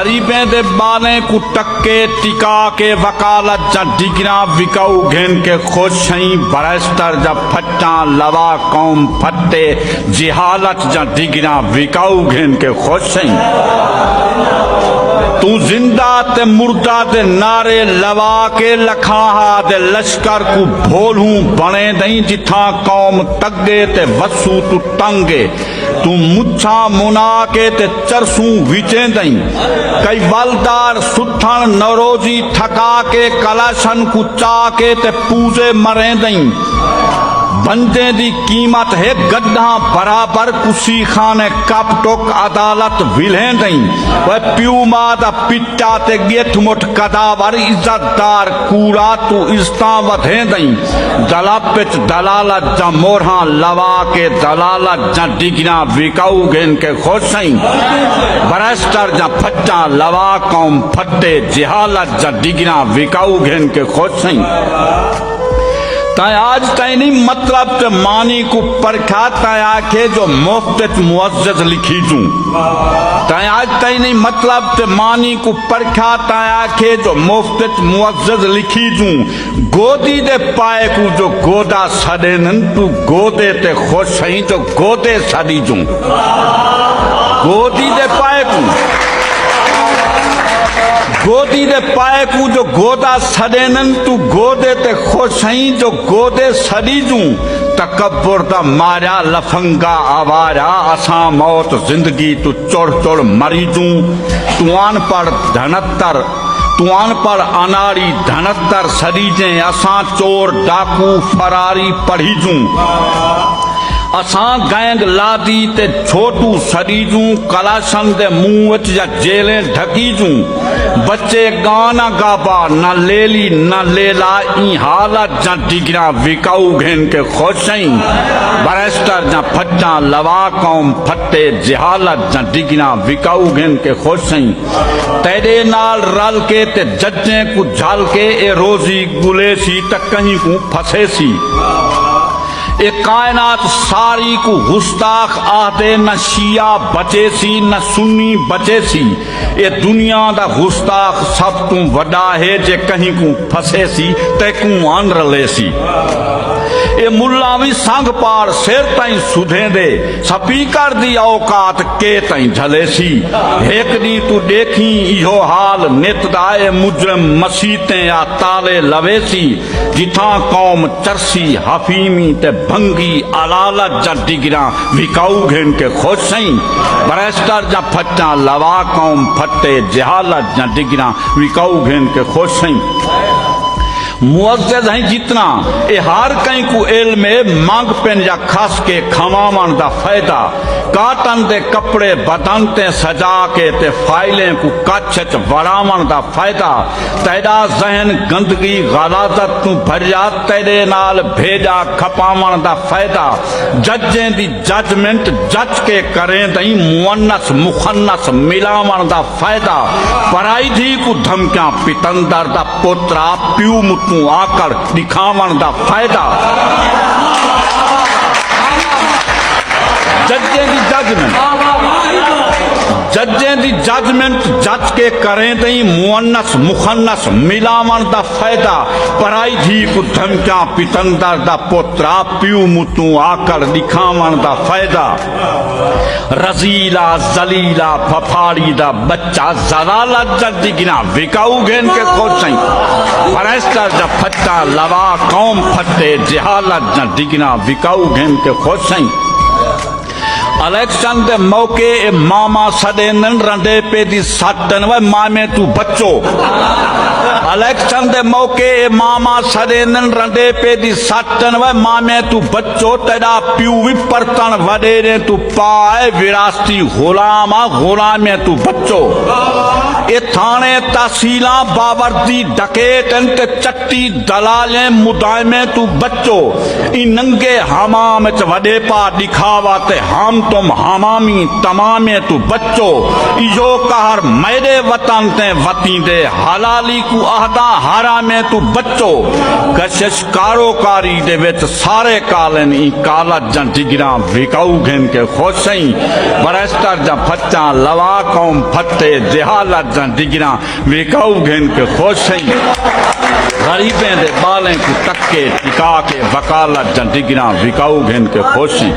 गरीबें दे बाले को टक्के टिका के वकालत जा डिगरा विकाऊ घेन के खोशई बरस्तर जा फट्टा लवा कौम फट्टे जिहालत जा डिगरा विकाऊ घेन के खोशई तू जिंदा ते मुर्दा दे नारे लवा के लखाहा दे लश्कर को भोलू बने दई जिथा कौम तगे ते वसू तू तंगे तू मुछा मुना के ते चरसू विचे दई कई बलदार सुथन नरोजी थका के कलाशन कुचा के ते पूजे मरे दई बंदे दी कीमत है गड्ढा बराबर कुसी खाने कप टोक अदालत विले दई वह प्यू मादा पिट्टा ते गेठ मुठ कदावर इज्जतदार कूड़ा तू इस्ता वधे दई दलापिच दलालत जा मोरहा लवा के दलालत जा डिगना विकाऊ गेन के खोसई बरस्तर जा फट्टा लवा कौम फट्टे जिहालत जा डिगना विकाऊ गेन के खोसई ताय आज ताई नहीं मतलब ते मानी को परखा ताय आखे जो मुफ्त मुअज्जज लिखी जू ताय आज ताई नहीं मतलब ते मानी को परखा ताय आखे जो मुफ्त मुअज्जज लिखी जू गोदी दे पाए को जो गोदा सदे नन तू गोदे ते खोशई जो गोदे सदी जू गोदी दे पाए को गोदी दे पाए को जो गोदा सदेनन तू गोदे ते खोशई जो गोदे सदी जू तकब्बुर दा मारा लफंगा आवारा असा मौत जिंदगी तू चोड़ चोड़ मरी जू तू आन पर धनत्तर तू आन पर अनाड़ी धनत्तर सदी जे असा चोर डाकू फरारी पढ़ी जू असा गैंग लादी ते छोटू सरीजू कलाशन दे मुंह विच या जेले ढकी जू बच्चे गाना गाबा न लेली न लेला ई हालत जा डिगरा विकाऊ घेन के खोशई बरस्तर जा फट्टा लवा कौम फट्टे जिहालत जा डिगरा विकाऊ घेन के खोशई तेरे नाल रल के ते जज्जे को झाल के ए रोजी गुलेसी त कहीं को फसेसी ए कायनात सारी को गुस्ताख आते न शिया बचेसी न सुन्नी बचेसी ए दुनिया दा गुस्ताख सब तू वडा है जे कहीं को फसेसी ते को आन रलेसी ए मुल्ला भी संग पार सिर ताई सुधे दे स्पीकर दी औकात के ताई झलेसी एक दी तू देखी इहो हाल नित दाए मुजरम मसीते या ताले लवेसी जिथा कौम चरसी हफीमी ते भंगी अलालत जा डिगरा विकाऊ घेन के खोशई बरस्तर जा फट्टा लवा कौम फट्टे जिहालत जा डिगरा विकाऊ घेन के खोशई मुअज्जज है जितना ए हर कहीं को इल्म में मांग पेन या खास के खमावन दा फायदा काटन दे कपड़े बदन ते सजा के ते फाइलें को कच्छ वरावन दा फायदा तेरा जहन गंदगी गलाजत तू भरिया तेरे नाल भेजा खपावन दा फायदा जजें दी जजमेंट जज के करें दई मुअन्नस मुखन्नस मिलावन दा फायदा पराई धी को धमकियां पितंदर दा पोतरा प्यू मुतू आकर दिखावन दा फायदा जजें दी जजमेंट जज के करें दई मुअन्नस मुखन्नस मिलावन दा फायदा पराई धी को धमकियां पितंदर दा पोतरा प्यू मुतू आकर दिखावन दा फायदा रजीला जलीला फफाड़ी दा बच्चा जलालत जा डिगना विकाऊ घेन के खोशई बरस्तर जा फट्टा लवा कौम फट्टे जिहालत जा डिगना विकाऊ घेन के खोशई इलेक्शन दे मौके ए मामा सदेनन रंडे पे दी सटन वे मामे तू बच्चो इलेक्शन दे मौके ए मामा सदेनन रंडे पे दी सटन वे मामे तू बच्चो तेरा प्यू भी परतन वडेरे तू पाए विरासती गुलामा गुलामे तू बच्चो ये थाने तहसीलां बावर्दी डकैतन ते चट्टी दलालें मुदायमे तू बच्चो इन नंगे हमाम च वडे पा दिखावा ते हम तुम हमामी तमामे तू बच्चो इजो कहर मेरे वतन ते वती दे हलाली को आहदा हरामे तू बच्चो कशिश कारोकारी दे विच सारे कालन ई काला जन डिगरा विकाऊ घेन के खोसई बरस्तर जा फच्चा लवा कौम फते जहालत जा डिगरा विकाऊ घेन के खोसई गरीबें दे बालें को तक्के टिका के वकालत जा डिगरा विकाऊ घेन के खोसी